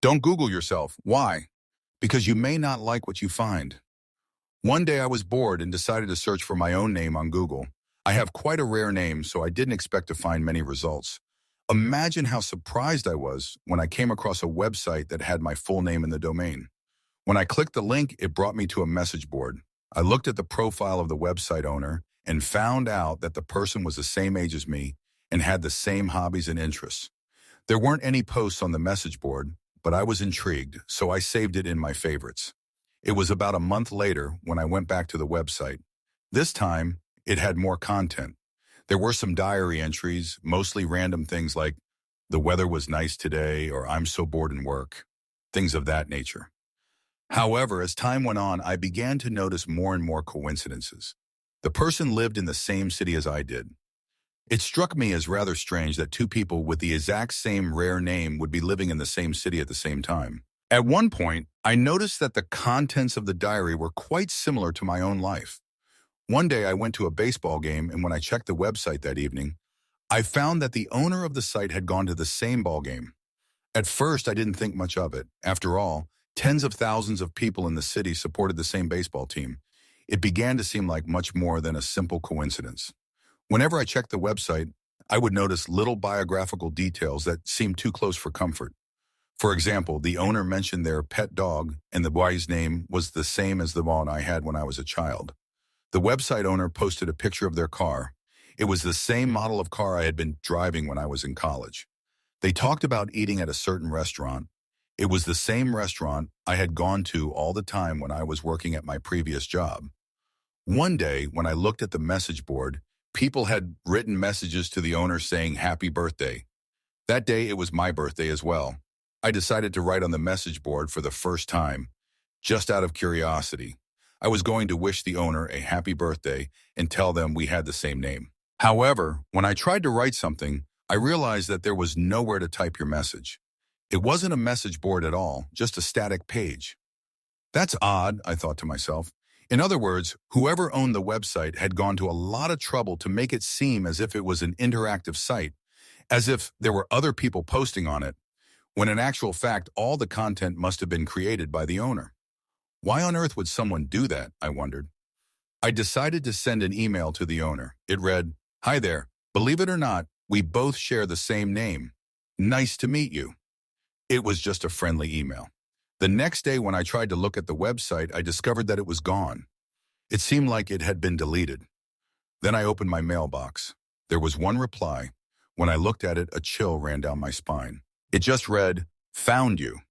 Don't Google yourself. Why? Because you may not like what you find. One day I was bored and decided to search for my own name on Google. I have quite a rare name, so I didn't expect to find many results. Imagine how surprised I was when I came across a website that had my full name in the domain. When I clicked the link, it brought me to a message board. I looked at the profile of the website owner and found out that the person was the same age as me and had the same hobbies and interests. There weren't any posts on the message board, but I was intrigued, so I saved it in my favorites. It was about a month later when I went back to the website. This time, it had more content. There were some diary entries, mostly random things like, "The weather was nice today," or "I'm so bored in work," things of that nature. However, as time went on, I began to notice more and more coincidences. The person lived in the same city as I did. It struck me as rather strange that two people with the exact same rare name would be living in the same city at the same time. At one point, I noticed that the contents of the diary were quite similar to my own life. One day I went to a baseball game, and when I checked the website that evening, I found that the owner of the site had gone to the same ball game. At first, I didn't think much of it. After all, tens of thousands of people in the city supported the same baseball team. It began to seem like much more than a simple coincidence. Whenever I checked the website, I would notice little biographical details that seemed too close for comfort. For example, the owner mentioned their pet dog, and the boy's name was the same as the one I had when I was a child. The website owner posted a picture of their car. It was the same model of car I had been driving when I was in college. They talked about eating at a certain restaurant. It was the same restaurant I had gone to all the time when I was working at my previous job. One day, when I looked at the message board, people had written messages to the owner saying happy birthday. That day, it was my birthday as well. I decided to write on the message board for the first time, just out of curiosity. I was going to wish the owner a happy birthday and tell them we had the same name. However, when I tried to write something, I realized that there was nowhere to type your message. It wasn't a message board at all, just a static page. That's odd, I thought to myself. In other words, whoever owned the website had gone to a lot of trouble to make it seem as if it was an interactive site, as if there were other people posting on it, when in actual fact, all the content must have been created by the owner. Why on earth would someone do that, I wondered. I decided to send an email to the owner. It read, "Hi there. Believe it or not, we both share the same name. Nice to meet you." It was just a friendly email. The next day when I tried to look at the website, I discovered that it was gone. It seemed like it had been deleted. Then I opened my mailbox. There was one reply. When I looked at it, a chill ran down my spine. It just read, "Found you."